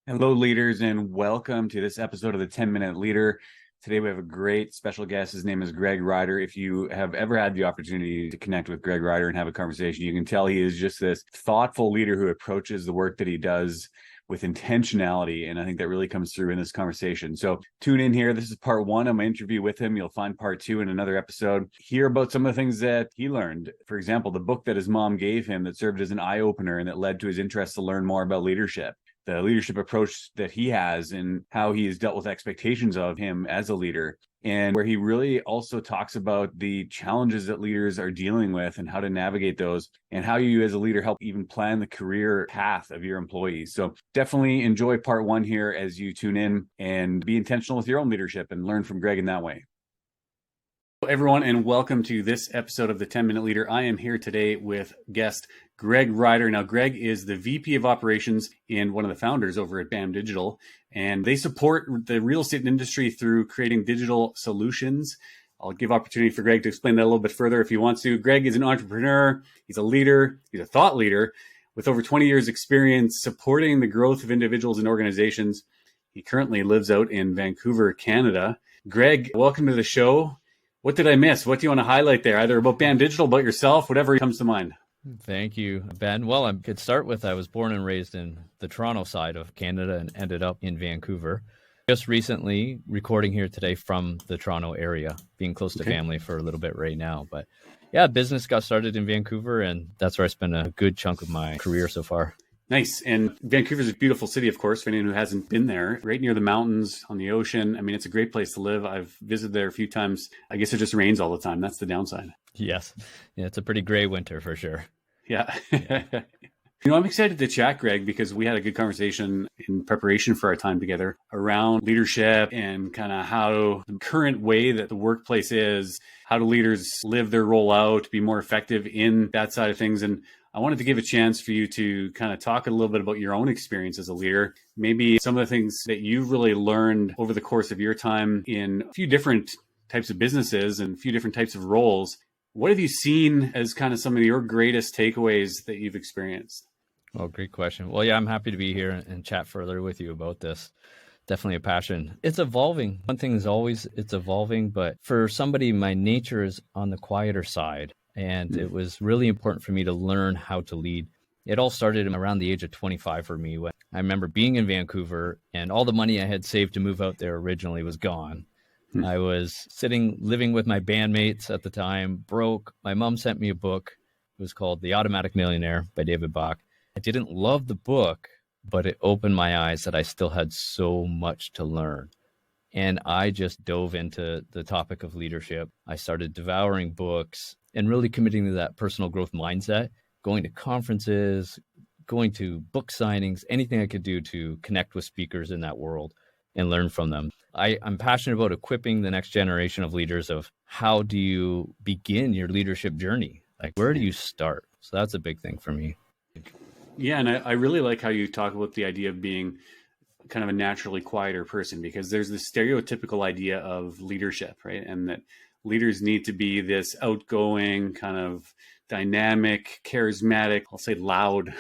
Hello, leaders, and welcome to this episode of the 10-Minute Leader. Today, we have a great special guest. His name is Ryder. If you have ever had the opportunity to connect with Ryder and have a conversation, you can tell he is just this thoughtful leader who approaches the work that he does with intentionality. And I think that really comes through in this conversation. So tune in here. This is part one of my interview with him. You'll find part two in another episode. Hear about some of the things that he learned. For example, the book that his mom gave him that served as an eye-opener and that led to his interest to learn more about leadership, the leadership approach that he has and how he has dealt with expectations of him as a leader, and where he really also talks about the challenges that leaders are dealing with and how to navigate those, and how you as a leader help even plan the career path of your employees. So definitely enjoy part one here as you tune in, and be intentional with your own leadership and learn from Greg in that way. Hello, everyone, and welcome to this episode of the 10-Minute Leader. I am here today with guest Ryder. Now, Greg is the VP of Operations and one of the founders over at BAM Digital, and they support the real estate industry through creating digital solutions. I'll give opportunity for Greg to explain that a little bit further if he wants to. Greg is an entrepreneur. He's a leader. He's a thought leader with over 20 years experience supporting the growth of individuals and organizations. He currently lives out in Vancouver, Canada. Greg, welcome to the show. What did I miss? What do you want to highlight there? Either about BAM Digital, about yourself, whatever comes to mind. Thank you, Ben. Well, I could start with I was born and raised in the Toronto side of Canada and ended up in Vancouver. Just recently recording here today from the Toronto area, being close to family for a little bit right now. But yeah, business got started in Vancouver, and that's where I spent a good chunk of my career so far. Nice. And Vancouver's a beautiful city, of course, for anyone who hasn't been there. Right near the mountains, on the ocean. I mean, it's a great place to live. I've visited there a few times. I guess it just rains all the time. That's the downside. Yes. Yeah, it's a pretty gray winter for sure. Yeah. I'm excited to chat, Greg, because we had a good conversation in preparation for our time together around leadership and kind of how the current way that the workplace is, how do leaders live their role out, be more effective in that side of things. And I wanted to give a chance for you to kind of talk a little bit about your own experience as a leader, maybe some of the things that you've really learned over the course of your time in a few different types of businesses and a few different types of roles. What have you seen as kind of some of your greatest takeaways that you've experienced? Well, great question. Well, yeah, I'm happy to be here and chat further with you about this. Definitely a passion. It's evolving. One thing is always it's evolving, but for somebody, my nature is on the quieter side. And it was really important for me to learn how to lead. It all started around the age of 25 for me. When I remember being in Vancouver and all the money I had saved to move out there originally was gone. I was living with my bandmates at the time, broke. My mom sent me a book. It was called The Automatic Millionaire by David Bach. I didn't love the book, but it opened my eyes that I still had so much to learn. And I just dove into the topic of leadership. I started devouring books and really committing to that personal growth mindset, going to conferences, going to book signings, anything I could do to connect with speakers in that world and learn from them. I'm passionate about equipping the next generation of leaders of how do you begin your leadership journey? Like, where do you start? So that's a big thing for me. Yeah, and I really like how you talk about the idea of being kind of a naturally quieter person, because there's this stereotypical idea of leadership, right? And that leaders need to be this outgoing, kind of dynamic, charismatic, I'll say loud,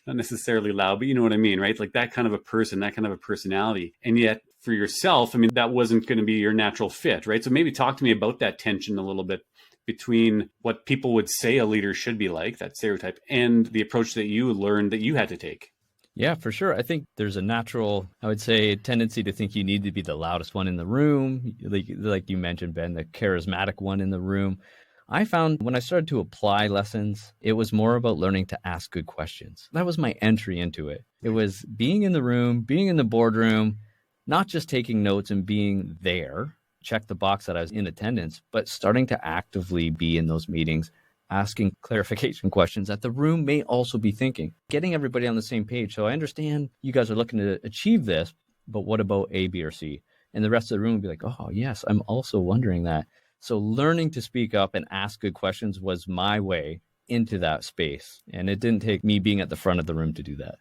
not necessarily loud, but you know what I mean, right? Like that kind of a person, that kind of a personality. And yet for yourself, I mean, that wasn't going to be your natural fit, right? So maybe talk to me about that tension a little bit between what people would say a leader should be like, that stereotype, and the approach that you learned that you had to take. Yeah, for sure. I think there's a natural, I would say, tendency to think you need to be the loudest one in the room. Like you mentioned, Ben, the charismatic one in the room. I found when I started to apply lessons, it was more about learning to ask good questions. That was my entry into it. It was being in the room, being in the boardroom, not just taking notes and being there, check the box that I was in attendance, but starting to actively be in those meetings, asking clarification questions that the room may also be thinking, getting everybody on the same page. So I understand you guys are looking to achieve this, but what about A, B, or C? And the rest of the room would be like, oh, yes, I'm also wondering that. So learning to speak up and ask good questions was my way into that space. And it didn't take me being at the front of the room to do that.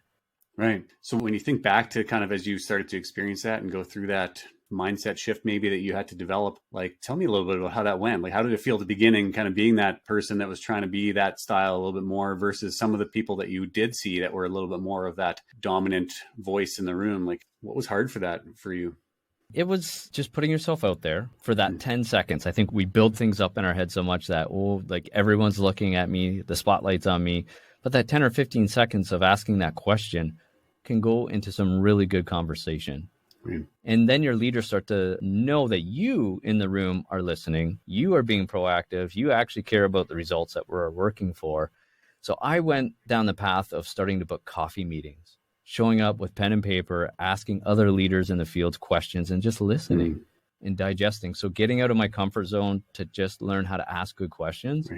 Right. So when you think back to kind of as you started to experience that and go through that mindset shift maybe that you had to develop. Like, tell me a little bit about how that went. Like, how did it feel at the beginning, kind of being that person that was trying to be that style a little bit more versus some of the people that you did see that were a little bit more of that dominant voice in the room? Like, what was hard for that for you? It was just putting yourself out there for that 10 seconds. I think we build things up in our head so much that, oh, like everyone's looking at me, the spotlight's on me. But that 10 or 15 seconds of asking that question can go into some really good conversation. Right. And then your leaders start to know that you in the room are listening. You are being proactive. You actually care about the results that we're working for. So I went down the path of starting to book coffee meetings, showing up with pen and paper, asking other leaders in the field questions and just listening and digesting. So getting out of my comfort zone to just learn how to ask good questions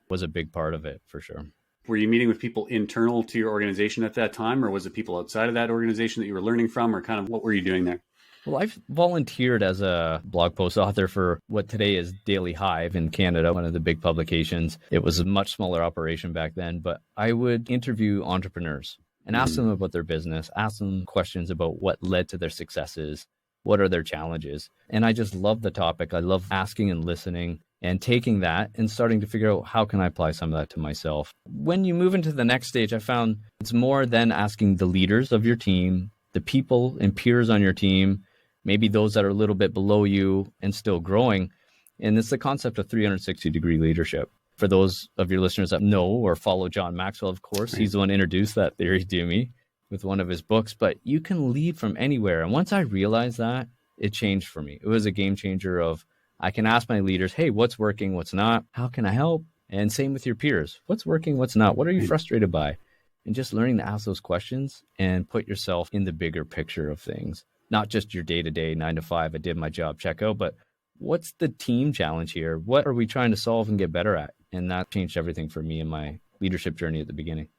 was a big part of it for sure. Were you meeting with people internal to your organization at that time, or was it people outside of that organization that you were learning from, or kind of what were you doing there? Well, I've volunteered as a blog post author for what today is Daily Hive in Canada, one of the big publications. It was a much smaller operation back then, but I would interview entrepreneurs and ask them about their business, ask them questions about what led to their successes, what are their challenges. And I just love the topic. I love asking and listening and taking that and starting to figure out how can I apply some of that to myself. When you move into the next stage, I found it's more than asking the leaders of your team, the people and peers on your team, maybe those that are a little bit below you and still growing. And it's the concept of 360-degree leadership. For those of your listeners that know or follow John Maxwell, of course, he's the one who introduced that theory to me with one of his books, but you can lead from anywhere. And once I realized that, it changed for me. It was a game changer of, I can ask my leaders, hey, what's working, what's not? How can I help? And same with your peers. What's working, what's not? What are you frustrated by? And just learning to ask those questions and put yourself in the bigger picture of things, not just your day-to-day 9 to 5, I did my job, check out, but what's the team challenge here? What are we trying to solve and get better at? And that changed everything for me in my leadership journey at the beginning.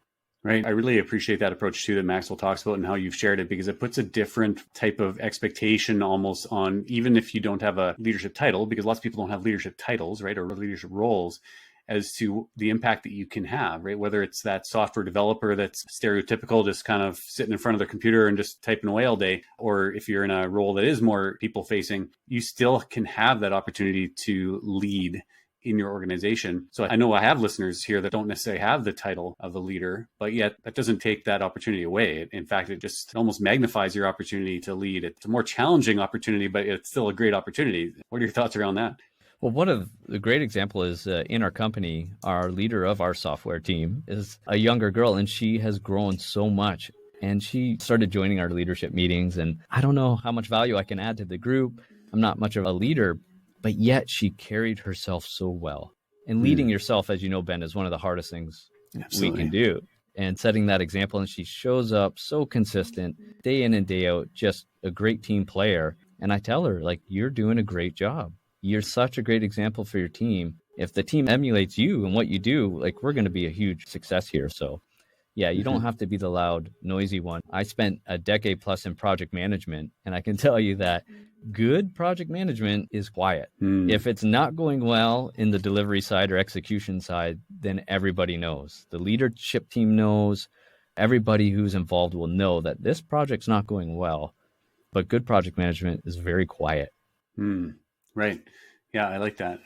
Right. I really appreciate that approach too that Maxwell talks about and how you've shared it, because it puts a different type of expectation almost on, even if you don't have a leadership title, because lots of people don't have leadership titles, right, or leadership roles, as to the impact that you can have, right? Whether it's that software developer that's stereotypical, just kind of sitting in front of their computer and just typing away all day, or if you're in a role that is more people facing, you still can have that opportunity to lead in your organization. So I know I have listeners here that don't necessarily have the title of a leader, but yet that doesn't take that opportunity away. In fact, it just almost magnifies your opportunity to lead. It's a more challenging opportunity, but it's still a great opportunity. What are your thoughts around that? Well, one of the great example is in our company, our leader of our software team is a younger girl, and she has grown so much. And she started joining our leadership meetings. And I don't know how much value I can add to the group. I'm not much of a leader, but yet she carried herself so well. And leading yourself, as you know, Ben, is one of the hardest things we can do. And setting that example, and she shows up so consistent, day in and day out, just a great team player. And I tell her, like, you're doing a great job. You're such a great example for your team. If the team emulates you and what you do, like, we're going to be a huge success here. So yeah, you don't have to be the loud, noisy one. I spent a decade plus in project management, and I can tell you that good project management is quiet. If it's not going well in the delivery side or execution side, then everybody knows. The leadership team knows. Everybody who's involved will know that this project's not going well. But good project management is very quiet. Right. Yeah, I like that.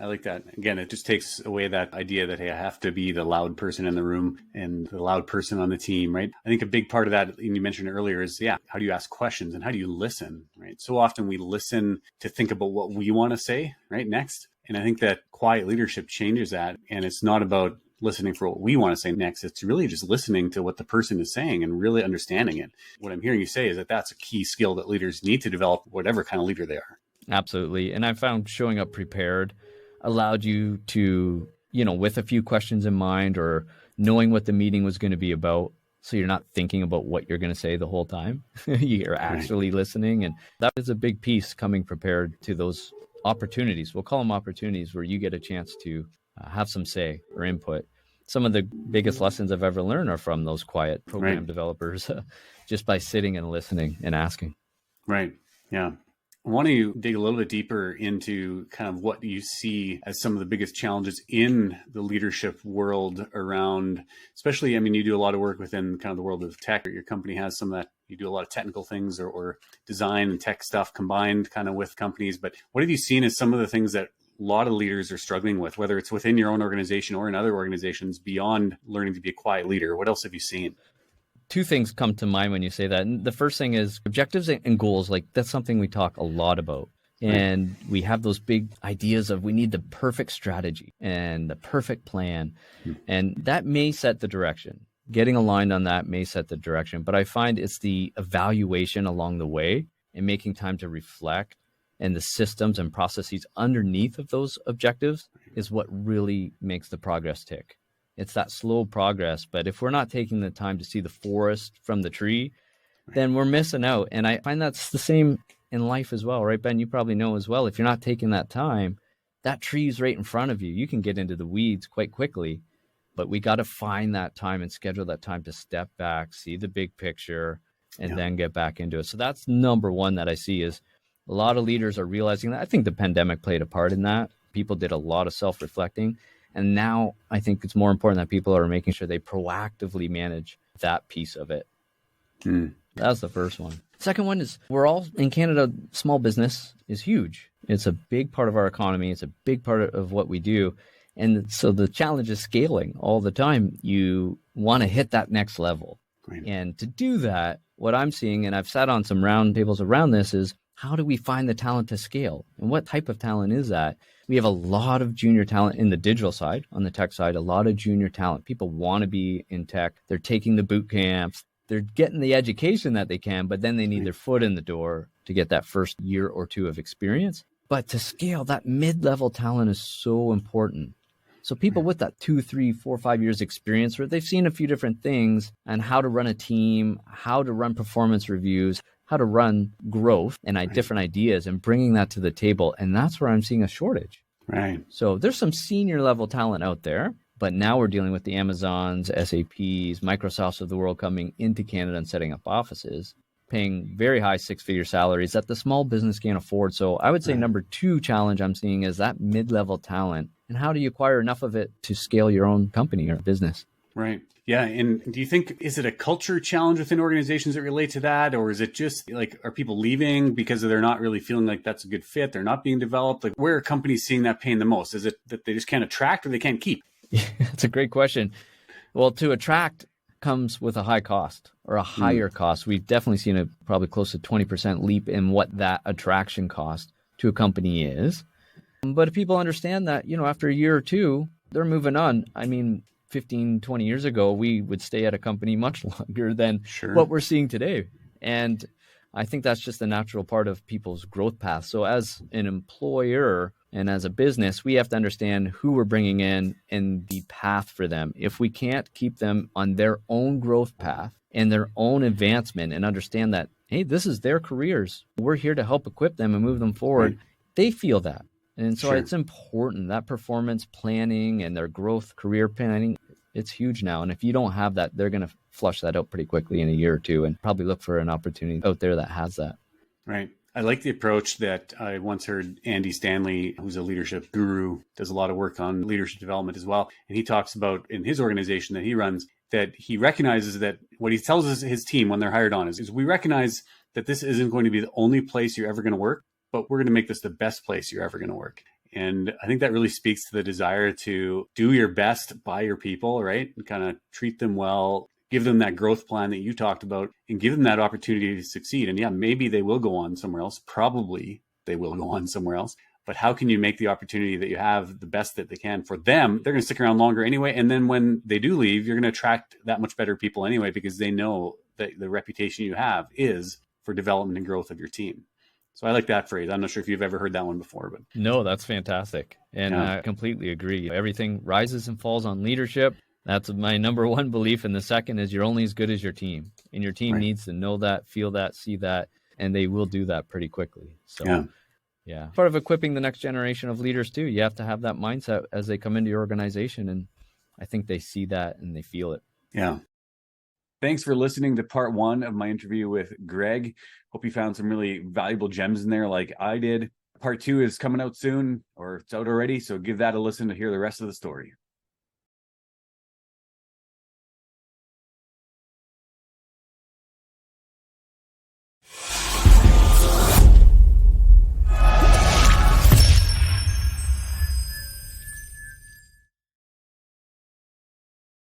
Again, it just takes away that idea that, hey, I have to be the loud person in the room and the loud person on the team, right? I think a big part of that, and you mentioned it earlier, is, how do you ask questions and how do you listen, right? So often we listen to think about what we want to say, right, next. And I think that quiet leadership changes that. And it's not about listening for what we want to say next. It's really just listening to what the person is saying and really understanding it. What I'm hearing you say is that that's a key skill that leaders need to develop, whatever kind of leader they are. Absolutely. And I found showing up prepared allowed you to, with a few questions in mind or knowing what the meeting was going to be about. So you're not thinking about what you're going to say the whole time. You're actually listening. And that is a big piece, coming prepared to those opportunities. We'll call them opportunities where you get a chance to have some say or input. Some of the biggest lessons I've ever learned are from those quiet program developers, just by sitting and listening and asking. Right. Yeah. I want to dig a little bit deeper into kind of what you see as some of the biggest challenges in the leadership world around, especially, I mean, you do a lot of work within kind of the world of tech. Your company has some of that, you do a lot of technical things or design and tech stuff combined kind of with companies. But what have you seen as some of the things that a lot of leaders are struggling with, whether it's within your own organization or in other organizations beyond learning to be a quiet leader? What else have you seen? Two things come to mind when you say that. And the first thing is objectives and goals. Like that's something we talk a lot about. And we have those big ideas of we need the perfect strategy and the perfect plan. And that may set the direction. Getting aligned on that may set the direction. But I find it's the evaluation along the way and making time to reflect and the systems and processes underneath of those objectives is what really makes the progress tick. It's that slow progress. But if we're not taking the time to see the forest from the tree, then we're missing out. And I find that's the same in life as well, right, Ben? You probably know as well. If you're not taking that time, that tree's right in front of you. You can get into the weeds quite quickly, but we got to find that time and schedule that time to step back, see the big picture, and then get back into it. So that's number one that I see is a lot of leaders are realizing that. I think the pandemic played a part in that. People did a lot of self-reflecting. And now I think it's more important that people are making sure they proactively manage that piece of it. That's the first one. Second one is we're all in Canada, small business is huge. It's a big part of our economy. It's a big part of what we do. And so the challenge is scaling all the time. You want to hit that next level. And to do that, what I'm seeing, and I've sat on some round tables around this, is how do we find the talent to scale? And what type of talent is that? We have a lot of junior talent in the digital side, on the tech side, a lot of junior talent. People want to be in tech. They're taking the boot camps. They're getting the education that they can, but then they need their foot in the door to get that first year or two of experience. But to scale, that mid-level talent is so important. So people with that 2, 3, 4, 5 years experience where they've seen a few different things and how to run a team, how to run performance reviews, how to run growth and different ideas and bringing that to the table. And that's where I'm seeing a shortage. So there's some senior level talent out there, but now we're dealing with the Amazons, SAPs, Microsofts of the world coming into Canada and setting up offices, paying very high six-figure salaries that the small business can't afford. So I would say number two challenge I'm seeing is that mid-level talent. And how do you acquire enough of it to scale your own company or business? Right. Yeah. And do you think, is it a culture challenge within organizations that relate to that? Or is it just like, are people leaving because they're not really feeling like that's a good fit? They're not being developed? Like, where are companies seeing that pain the most? Is it that they just can't attract or they can't keep? Yeah, that's a great question. Well, to attract comes with a high cost or a higher cost. We've definitely seen a probably close to 20% leap in what that attraction cost to a company is. But if people understand that, after a year or two, they're moving on. I mean, 15, 20 years ago, we would stay at a company much longer than what we're seeing today. And I think that's just a natural part of people's growth path. So as an employer and as a business, we have to understand who we're bringing in and the path for them. If we can't keep them on their own growth path and their own advancement and understand that, hey, this is their careers. We're here to help equip them and move them forward. They feel that. And so it's important that performance planning and their growth career planning, it's huge now. And if you don't have that, they're going to flush that out pretty quickly in a year or two and probably look for an opportunity out there that has that. Right. I like the approach that I once heard Andy Stanley, who's a leadership guru, does a lot of work on leadership development as well. And he talks about in his organization that he runs, that he recognizes that what he tells his team when they're hired on is we recognize that this isn't going to be the only place you're ever going to work, but we're going to make this the best place you're ever going to work. And I think that really speaks to the desire to do your best by your people, right? And kind of treat them well, give them that growth plan that you talked about and give them that opportunity to succeed. And yeah, maybe they will go on somewhere else. Probably they will go on somewhere else. But how can you make the opportunity that you have the best that they can for them? They're going to stick around longer anyway. And then when they do leave, you're going to attract that much better people anyway, because they know that the reputation you have is for development and growth of your team. So I like that phrase. I'm not sure if you've ever heard that one before, but no, that's fantastic. And I completely agree. Everything rises and falls on leadership. That's my number one belief. And the second is you're only as good as your team. And your team needs to know that, feel that, see that, and they will do that pretty quickly. So yeah. Part of equipping the next generation of leaders too. You have to have that mindset as they come into your organization. And I think they see that and they feel it. Yeah. Thanks for listening to part 1 of my interview with Greg. Hope you found some really valuable gems in there like I did. Part 2 is coming out soon, or it's out already, so give that a listen to hear the rest of the story.